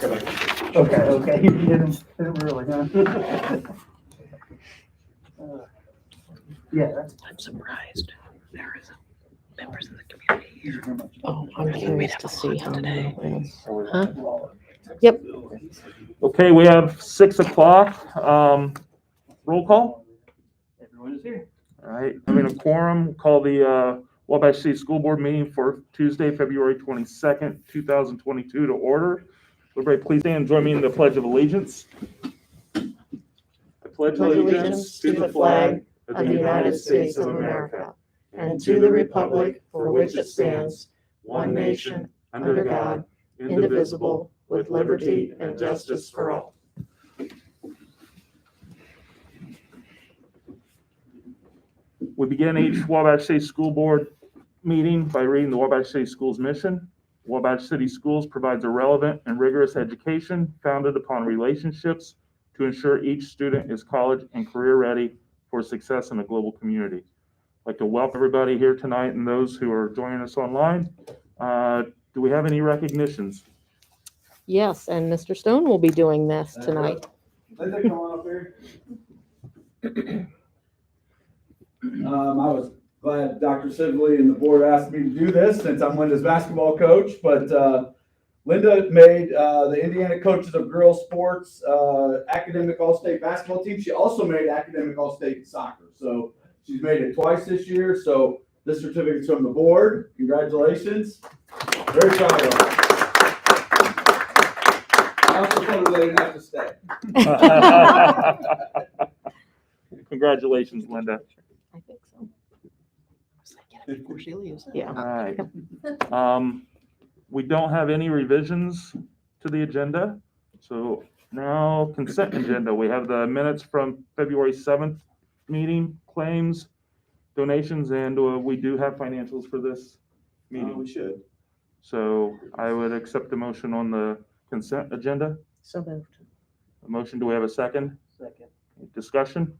Okay, you hit him really, huh? Yeah, that's. I'm surprised there is members of the community here. Oh, I'm curious to see how many. Huh? Yep. Okay, we have 6 o'clock. Roll call. Everyone is here. All right, having a quorum, call the Wabash City School Board meeting for Tuesday, February 22nd, 2022 to order. Everybody please stand and join me in the Pledge of Allegiance. I pledge Allegiance to the flag of the United States of America and to the republic for which it stands, one nation, under God, indivisible, with liberty and justice for all. We begin each Wabash City School Board meeting by reading the Wabash City Schools mission. Wabash City Schools provides a relevant and rigorous education founded upon relationships to ensure each student is college and career ready for success in a global community. I'd like to welcome everybody here tonight and those who are joining us online. Do we have any recognitions? Yes, and Mr. Stone will be doing this tonight. Linda, come on up here. I was glad Dr. Sibley and the board asked me to do this since I'm Linda's basketball coach, but Linda made the Indiana Coaches of Girls Sports academic all-state basketball team. She also made academic all-state soccer. So she's made it twice this year. So this certificate's from the board. Congratulations. Very proud of her. I also told her they didn't have to stay. Congratulations, Linda. I think so. Before she leaves. Yeah. All right. We don't have any revisions to the agenda. So now consent agenda. We have the minutes from February 7th meeting, claims, donations, and we do have financials for this meeting. We should. So I would accept the motion on the consent agenda. So moved. A motion, do we have a second? Second. Discussion?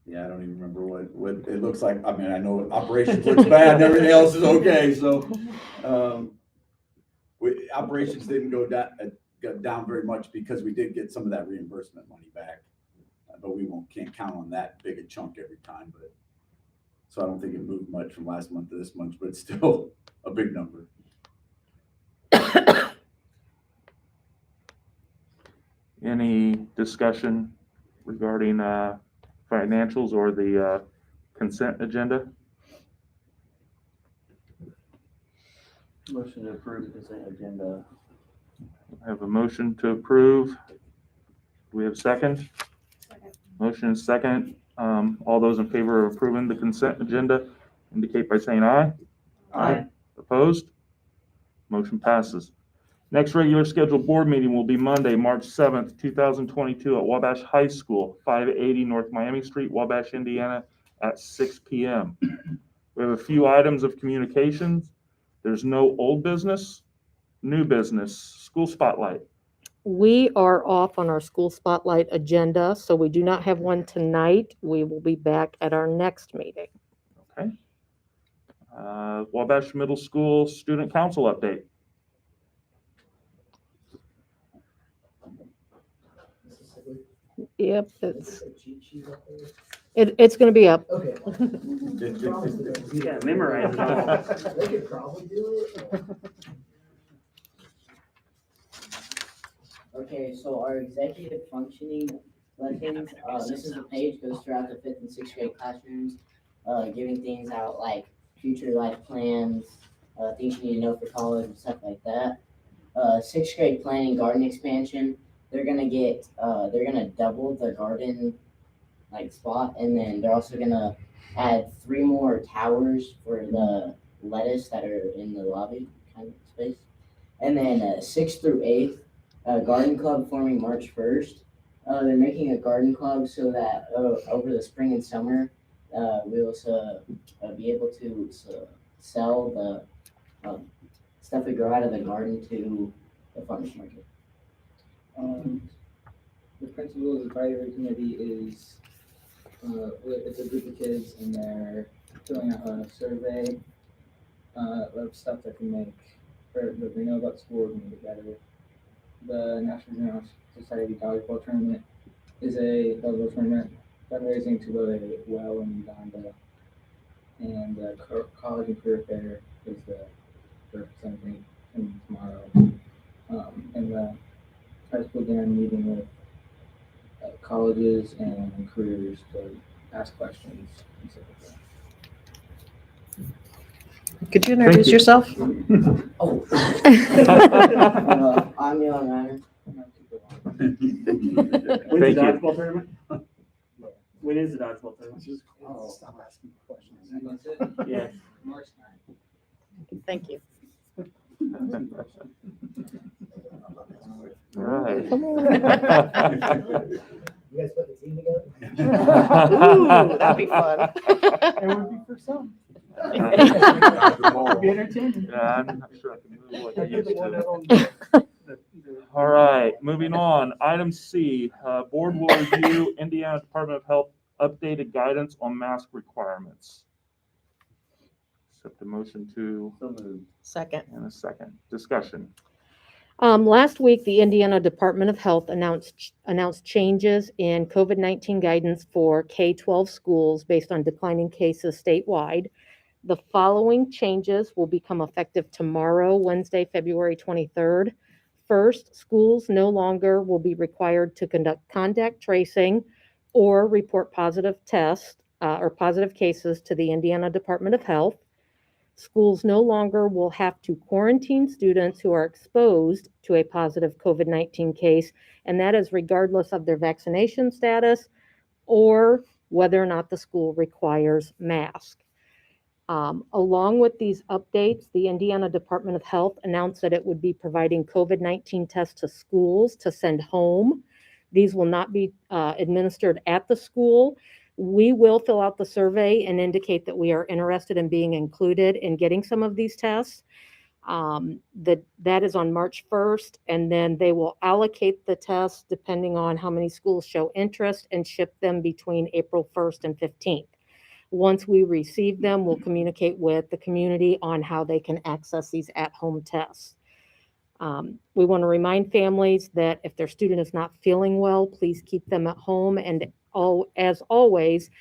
Yeah, I don't even remember what it looks like. I mean, I know operations looks bad and everything else is okay, so, operations didn't go down very much because we did get some of that reimbursement money back. But can't count on that big a chunk every time, but, so I don't think it moved much from last month to this month, but it's still a big number. Any discussion regarding financials or the consent agenda? Motion to approve the consent agenda. I have a motion to approve. Do we have a second? Second. Motion is second. All those in favor of approving the consent agenda indicate by saying aye. Aye. Opposed? Motion passes. Next regular scheduled board meeting will be Monday, March 7th, 2022 at Wabash High School, 580 North Miami Street, Wabash, Indiana at 6 p.m. We have a few items of communications. There's no old business, new business, school spotlight. We are off on our school spotlight agenda, so we do not have one tonight. We will be back at our next meeting. Okay. Wabash Middle School Student Council update. Yep, it's going to be up. Okay. Yeah, memorize it all. They could probably do it. Okay, so our executive functioning lessons, this is a page, goes throughout the 5th and 6th grade classrooms, giving things out like future life plans, things you need to know for college and stuff like that. 6th grade planning garden expansion, they're gonna double the garden like spot, and then they're also gonna add 3 more towers for the lettuce that are in the lobby kind of space. And then 6th through 8th, garden club forming March 1st. They're making a garden club so that over the spring and summer, we will be able to sell the stuff we grow out of the garden to the farmer's market. The principal's advisory committee is it's a group of kids and they're filling out a survey of stuff that can make, or that we know about schools and make it better. The National Junior Society Dodgeball Tournament is a dodgeball tournament fundraising to build a well in Uganda. And the college and career fair is the first something tomorrow. And the high school dinner meeting with colleges and careers to ask questions and stuff like that. Could you introduce you. yourself? Oh. I'm Young Runner. When's the Thank you. dodgeball tournament? When is the dodgeball tournament? Oh. Stop asking questions. That's it? Yeah. March 9th. Thank you. All right. Come on. You guys put the team together? Ooh, that'd be fun. It would be for some. It'd be entertaining. Yeah, I'm not sure I can move like I used to. All right, moving on. Item C, board will review Indiana Department of Health updated guidance on mask requirements. Accept a motion to, So moved. Second. in a second. Discussion. Last week, the Indiana Department of Health announced changes in COVID-19 guidance for K-12 schools based on declining cases statewide. The following changes will become effective tomorrow, Wednesday, February 23rd. First, schools no longer will be required to conduct contact tracing or report positive tests or positive cases to the Indiana Department of Health. Schools no longer will have to quarantine students who are exposed to a positive COVID-19 case, and that is regardless of their vaccination status or whether or not the school requires masks. Along with these updates, the Indiana Department of Health announced that it would be providing COVID-19 tests to schools to send home. These will not be administered at the school. We will fill out the survey and indicate that we are interested in being included in getting some of these tests. That is on March 1st, and then they will allocate the tests depending on how many schools show interest and ship them between April 1st and 15th. Once we receive them, we'll communicate with the community on how they can access these at-home tests. We want to remind families that if their student is not feeling well, please keep them at home. And as always,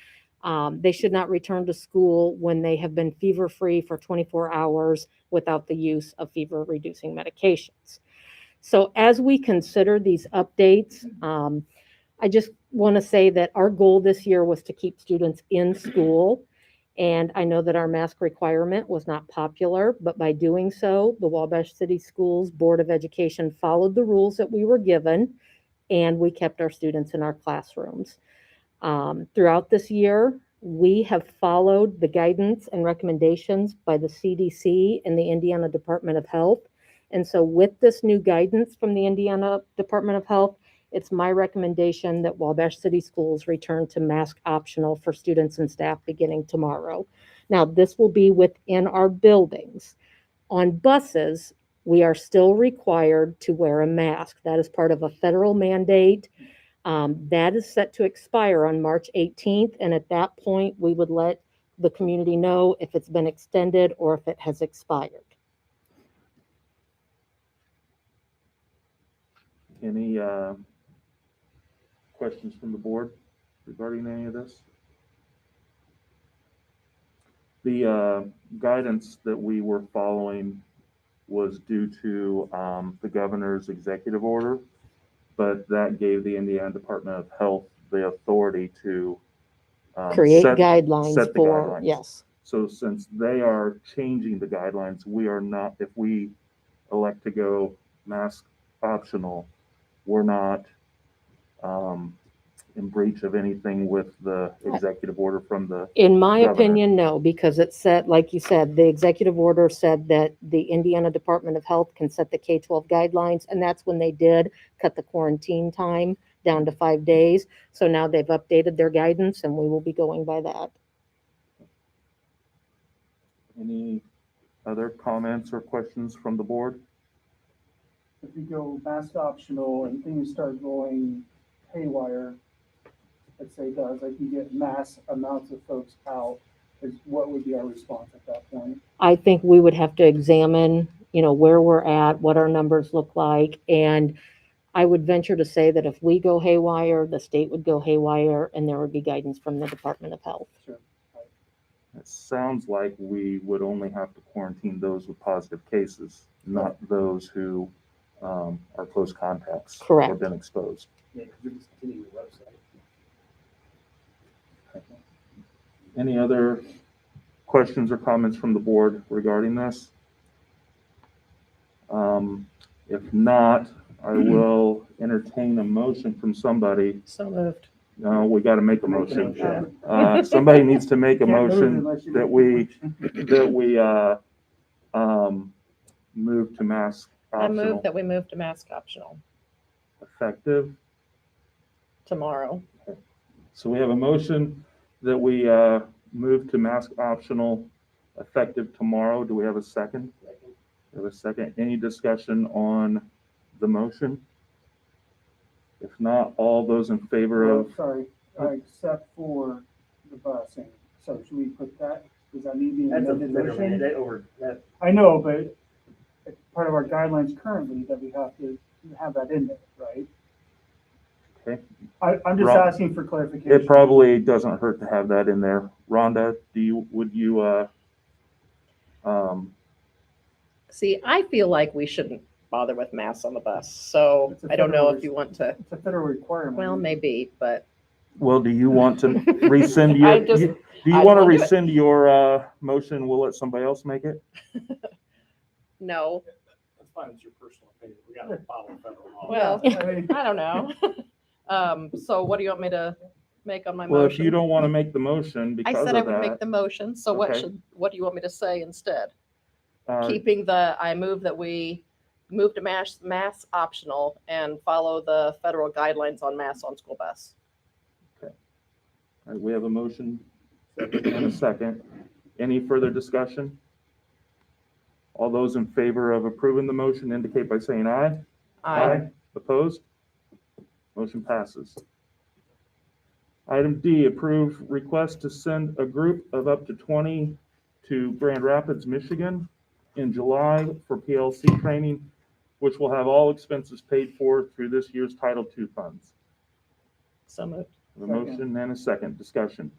they should not return to school when they have been fever-free for 24 hours without the use of fever-reducing medications. So as we consider these updates, I just want to say that our goal this year was to keep students in school. And I know that our mask requirement was not popular, but by doing so, the Wabash City Schools Board of Education followed the rules that we were given, and we kept our students in our classrooms. Throughout this year, we have followed the guidance and recommendations by the CDC and the Indiana Department of Health. And so with this new guidance from the Indiana Department of Health, it's my recommendation that Wabash City Schools return to mask optional for students and staff beginning tomorrow. Now, this will be within our buildings. On buses, we are still required to wear a mask. That is part of a federal mandate. That is set to expire on March 18th, and at that point, we would let the community know if it's been extended or if it has expired. Any questions from the board regarding any of this? The guidance that we were following was due to the governor's executive order, but that gave the Indiana Department of Health the authority to Create set guidelines the for, guidelines. yes. So since they are changing the guidelines, we are not, if we elect to go mask optional, we're not in breach of anything with the executive order from the In my governor. opinion, no, because it said, like you said, the executive order said that the Indiana Department of Health can set the K-12 guidelines, and that's when they did cut the quarantine time down to 5 days. So now they've updated their guidance, and we will be going by that. Any other comments or questions from the board? If you go mask optional and things start going haywire, let's say does, like you get mass amounts of folks out, what would be our response at that point? I think we would have to examine, where we're at, what our numbers look like. And I would venture to say that if we go haywire, the state would go haywire, and there would be guidance from the Department of Health. Sure. It sounds like we would only have to quarantine those with positive cases, not those who are close contacts. Correct. Have been exposed. Yeah, because you're just hitting the website. Any other questions or comments from the board regarding this? If not, I will entertain a motion from somebody. So moved. No, we got to make a motion. Yeah. Somebody needs to make a Can't move motion unless you that make a we motion. move to mask I move optional that we move to mask optional effective. tomorrow. So we have a motion that we move to mask optional effective tomorrow. Do we have a second? We have a second. Any discussion on the motion? If not, all those in favor Well, of, sorry, except for the busing. So should we put that, does that need to be That's a amended better motion? mandate over that. I know, but it's part of our guidelines currently that we have to have that in there, right? Okay. I'm just Ron- asking for clarification. it probably doesn't hurt to have that in there. Rhonda, would you See, I feel like we shouldn't bother with masks on the bus. So It's a I don't know federal if you want to, It's a federal requirement. well, maybe, but well, do you want to rescind I your, just- do you I want to will do it. rescind your motion? We'll let somebody else make it? no. That's fine, it's your personal opinion. We gotta follow federal law. Well, I mean, I don't know. So what do you want me to make on my Well, if motion? you don't want to make the motion I because said I of would make that, the motion. So Okay. what do you want me to say instead? uh, I move that we move to mask optional and follow the federal guidelines on masks on school bus. all right, we have a motion and a second. Any further discussion? All those in favor of approving the motion indicate by saying aye. Opposed? Motion passes. Item D, approve request to send a group of up to 20 to Grand Rapids, Michigan in July for PLC training, which will have all expenses paid for through this year's Title II funds. So moved. A motion and a second. Discussion.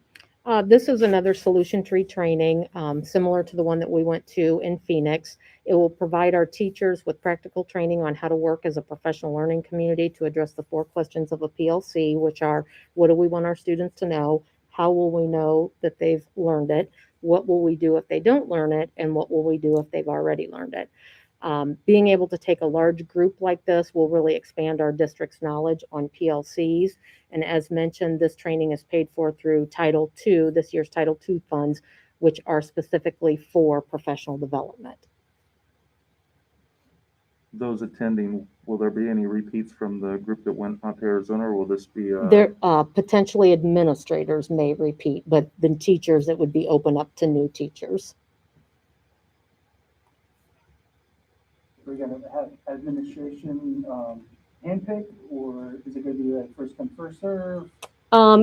This is another solution tree training, similar to the one that we went to in Phoenix. It will provide our teachers with practical training on how to work as a professional learning community to address the 4 questions of a PLC, which are, what do we want our students to know? How will we know that they've learned it? What will we do if they don't learn it? And what will we do if they've already learned it? Being able to take a large group like this will really expand our district's knowledge on PLCs. And as mentioned, this training is paid for through Title II, this year's Title II funds, which are specifically for professional development. Those attending, will there be any repeats from the group that went out to Arizona, or will this be? There, potentially administrators may repeat, but the teachers, it would be open up to new teachers. We're gonna have administration handpick, or is it gonna be like first come, first serve?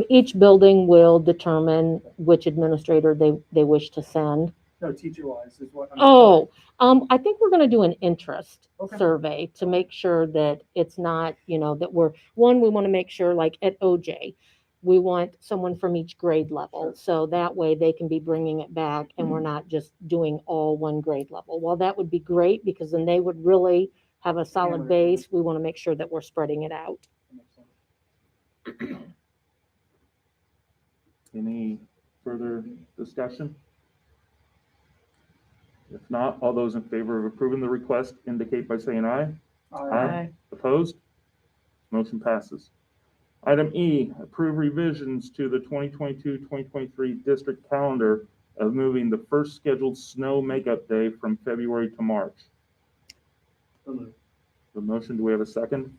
Each building will determine which administrator they wish to send. No, teacher-wise is what. Oh, I think we're gonna do an interest Okay. survey to make sure that it's not, that we wanna make sure, like at OJ, we want someone from each grade level. Sure. So that way they can be bringing it back and we're not just doing all one grade level. Well, that would be great because then they would really have a solid Hammer it. base. We wanna make sure that we're spreading it out. Any further discussion? If not, all those in favor of approving the request indicate by saying aye. Aye. Opposed? Motion passes. Item E, approve revisions to the 2022-2023 district calendar of moving the first scheduled snow makeup day from February to March. The motion, do we have a second?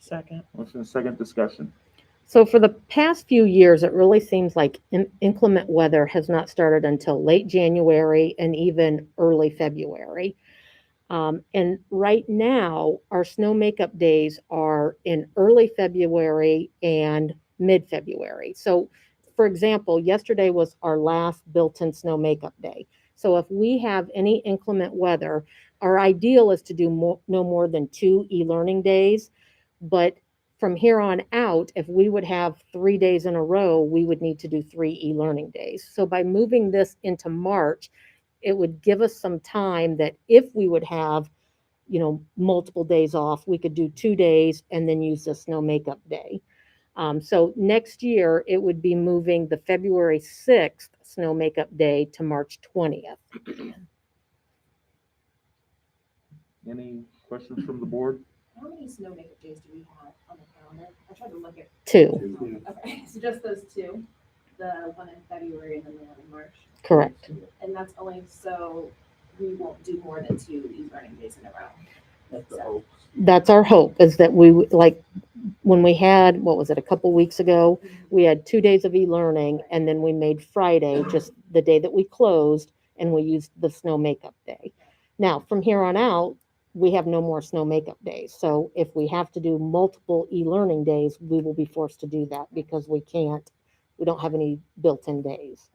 Second. Motion and second. Discussion. So for the past few years, it really seems like inclement weather has not started until late January and even early February. And right now, our snow makeup days are in early February and mid-February. So for example, yesterday was our last built-in snow makeup day. So if we have any inclement weather, our ideal is to do no more than 2 e-learning days. But from here on out, if we would have 3 days in a row, we would need to do 3 e-learning days. So by moving this into March, it would give us some time that if we would have, multiple days off, we could do 2 days and then use the snow makeup day. So next year, it would be moving the February 6th snow makeup day to March 20th. Any questions from the board? How many snow makeup days do we have on the calendar? I tried to look at. 2, Okay, so just those two, the one in February and then the one in March. correct. And that's only so we won't do more than 2 e-learning days in a row. That's the So- hope. That's our hope, is that we, like, when we had, what was it, a couple weeks ago, we had 2 days of e-learning, and then we made Friday just the day that we closed, and we used the snow makeup day. Now, from here on out, we have no more snow makeup days. So if we have to do multiple e-learning days, we will be forced to do that because we don't have any built-in days.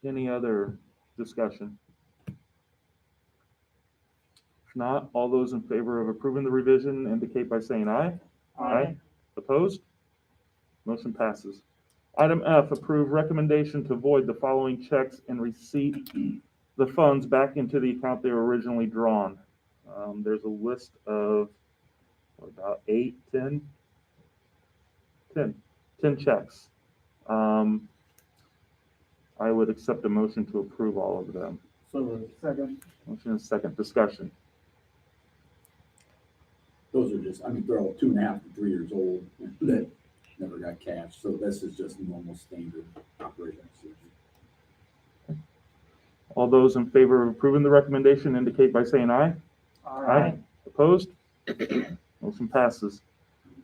Any other discussion? If not, all those in favor of approving the revision indicate by saying aye. Aye. Opposed? Motion passes. Item F, approve recommendation to void the following checks and receipt the funds back into the account they were originally drawn. There's a list of about 8, 10 checks. I would accept a motion to approve all of them. So second. Motion and second discussion. Those are just, they're all 2.5 to 3 years old that never got cashed. So this is just normal standard operating procedure. All those in favor of approving the recommendation indicate by saying aye. Aye. Opposed? Motion passes.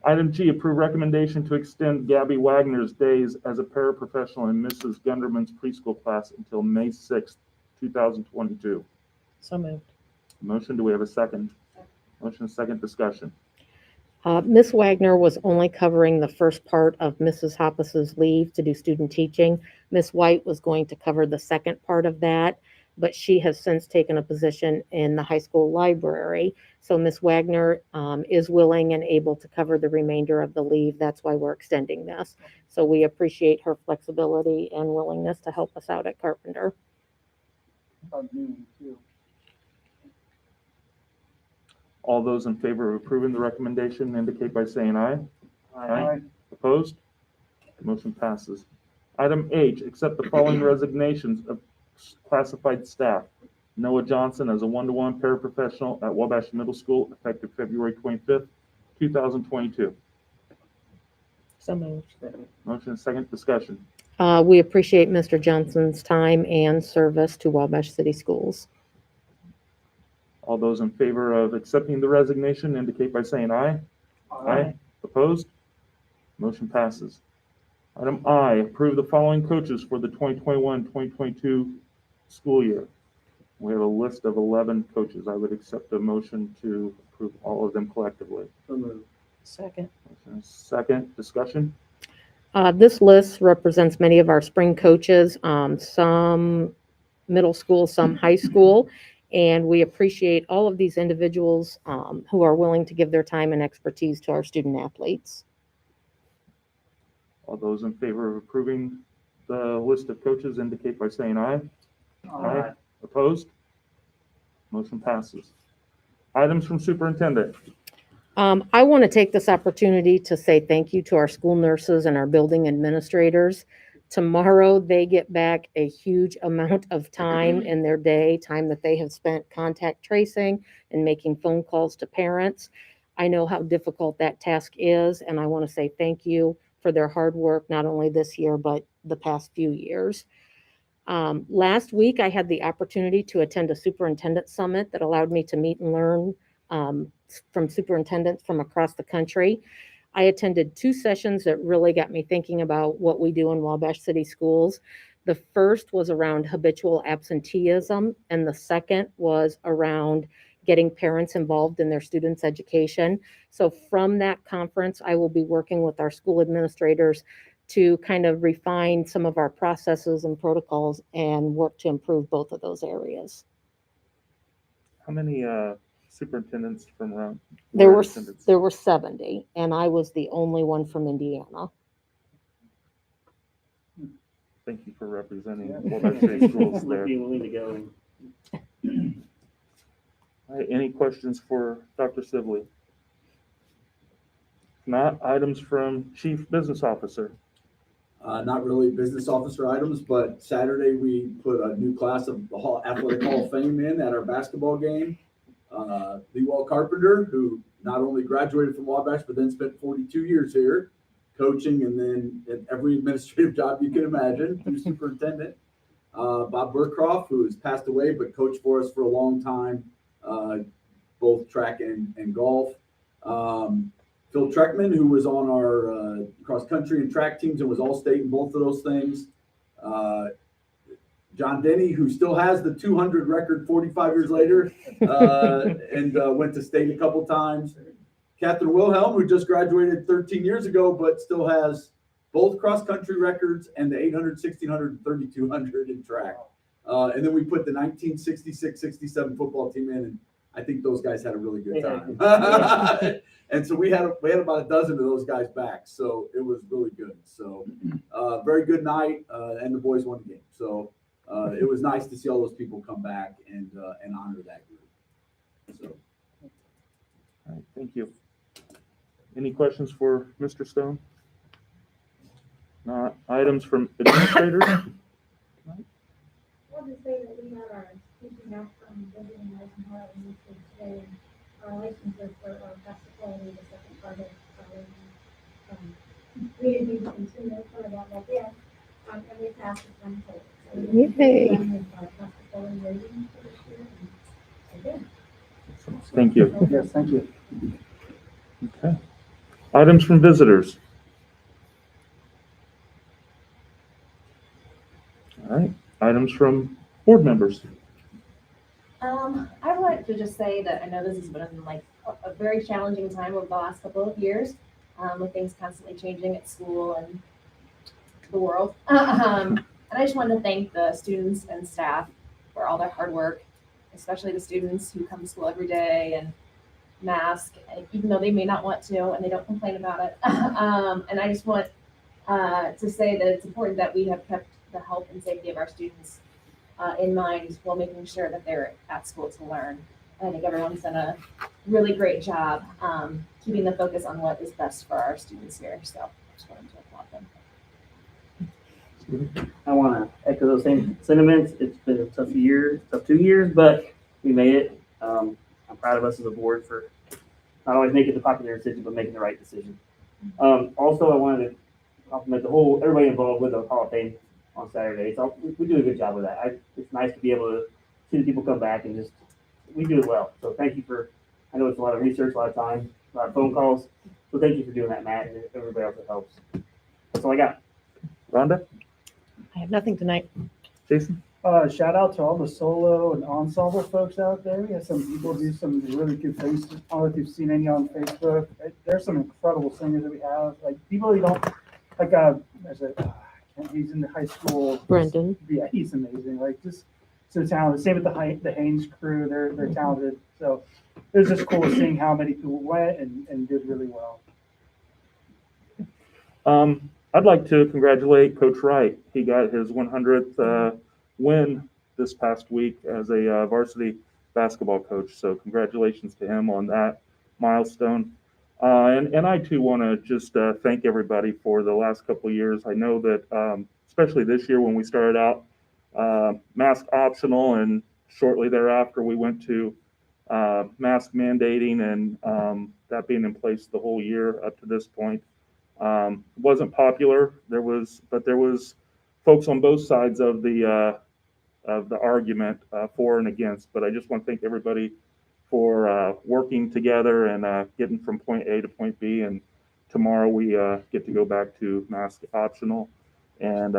Item G, approve recommendation to extend Gabby Wagner's days as a paraprofessional in Mrs. Gunderman's preschool class until May 6th, 2022. So moved. Motion, do we have a second? Motion and second discussion. Ms. Wagner was only covering the first part of Mrs. Hoppus's leave to do student teaching. Ms. White was going to cover the second part of that, but she has since taken a position in the high school library. So Ms. Wagner is willing and able to cover the remainder of the leave. That's why we're extending this. So we appreciate her flexibility and willingness to help us out at Carpenter. Noon too. All those in favor of approving the recommendation indicate by saying aye. Aye. Opposed? Motion passes. Item H, accept the following resignations of classified staff. Noah Johnson as a 1-to-1 paraprofessional at Wabash Middle School, effective February 25th, 2022. So moved. Motion and second discussion. We appreciate Mr. Johnson's time and service to Wabash City Schools. All those in favor of accepting the resignation indicate by saying aye. Aye. Opposed? Motion passes. Item I, approve the following coaches for the 2021-2022 school year. We have a list of 11 coaches. I would accept a motion to approve all of them collectively. So moved. Second. Motion is second discussion. This list represents many of our spring coaches, some middle school, some high school, and we appreciate all of these individuals who are willing to give their time and expertise to our student athletes. All those in favor of approving the list of coaches indicate by saying aye. Aye. Opposed? Motion passes. Items from superintendent. I want to take this opportunity to say thank you to our school nurses and our building administrators. Tomorrow, they get back a huge amount of time in their day, time that they have spent contact tracing and making phone calls to parents. I know how difficult that task is, and I want to say thank you for their hard work, not only this year, but the past few years. Last week, I had the opportunity to attend a superintendent summit that allowed me to meet and learn from superintendents from across the country. I attended 2 sessions that really got me thinking about what we do in Wabash City Schools. The first was around habitual absenteeism, and the second was around getting parents involved in their students' education. So from that conference, I will be working with our school administrators to kind of refine some of our processes and protocols and work to improve both of those areas. How many superintendents from around? There in were attendance? 70, and I was the only one from Indiana. Thank you for representing Yeah. Wabash City Schools Would there. be willing to go. All right, any questions for Dr. Sibley? If not, items from Chief Business Officer. Not really business officer items, but Saturday we put a new class of the Athletic Hall of Fame in at our basketball game. Leewell Carpenter, who not only graduated from Wabash, but then spent 42 years here coaching and then at every administrative job you can imagine through superintendent. Bob Burkroff, who has passed away, but coached for us for a long time, both track and golf. Phil Treckman, who was on our cross country and track teams and was all state in both of those things. John Denny, who still has the 200 record 45 years later and went to state a couple times. Catherine Wilhelm, who just graduated 13 years ago, but still has both cross country records and the 800, 1600, and 3200 in track. And then we put the 1966-67 football team in, and I think those guys had a really good time. And so we had about a dozen of those guys back, so it was really good. So very good night, and the boys won the game. So it was nice to see all those people come back and honor that group. So, All right, thank you. Any questions for Mr. Stone? Not items from administrators? I'll just say that we had our teaching out from visiting Eisenhower and Eastern today, and our relationship for our basketball league, the second part of our we didn't need to continue for about that yet, and we passed the time total. So we Yay. done with our basketball and rating for this year, and we're good. Thank you. Yes, thank you. Okay. Items from visitors. All right. Items from board members. I would like to just say that I know this has been like a very challenging time over the last couple of years, with things constantly changing at school and the world. And I just wanted to thank the students and staff for all their hard work, especially the students who come to school every day and mask, even though they may not want to, and they don't complain about it. And I just want to say that it's important that we have kept the health and safety of our students in mind while making sure that they're at school to learn. And I think everyone's done a really great job keeping the focus on what is best for our students here. So I just wanted to applaud them. I want to echo those same sentiments. It's been a tough 2 years, but we made it. I'm proud of us as a board for not always making the popular decision, but making the right decision. Also, I wanted to compliment everybody involved with the Hall of Fame on Saturday. So we do a good job with that. It's nice to be able to see the people come back and we do it well. So thank you I know it's a lot of research, a lot of time, a lot of phone calls. So thank you for doing that, Matt, and everybody else that helps. That's all I got. Rhonda? I have nothing tonight. Jason? Shout out to all the solo and ensemble folks out there. We have some people do some really good things. I don't know if you've seen any on Facebook. There's some incredible singers that we have. Like people you don't like. He's in the high school. Brendan. Yeah, he's amazing. Like just so talented. Same with the Haynes crew. They're talented. So it was just cool seeing how many people went and did really well. I'd like to congratulate Coach Wright. He got his 100th win this past week as a varsity basketball coach. So congratulations to him on that milestone. And I too want to just thank everybody for the last couple of years. I know that especially this year when we started out mask optional, and shortly thereafter we went to mask mandating, and that being in place the whole year up to this point. Wasn't popular. There was folks on both sides of the argument for and against. But I just want to thank everybody for working together and getting from point A to point B. And tomorrow we get to go back to mask optional, and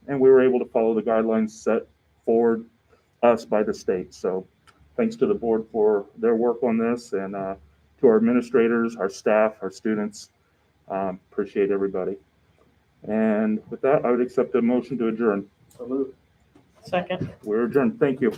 we were able to follow the guidelines set forward us by the state. So thanks to the board for their work on this, and to our administrators, our staff, our students. Appreciate everybody. And with that, I would accept a motion to adjourn. So moved. Second. We're adjourned. Thank you.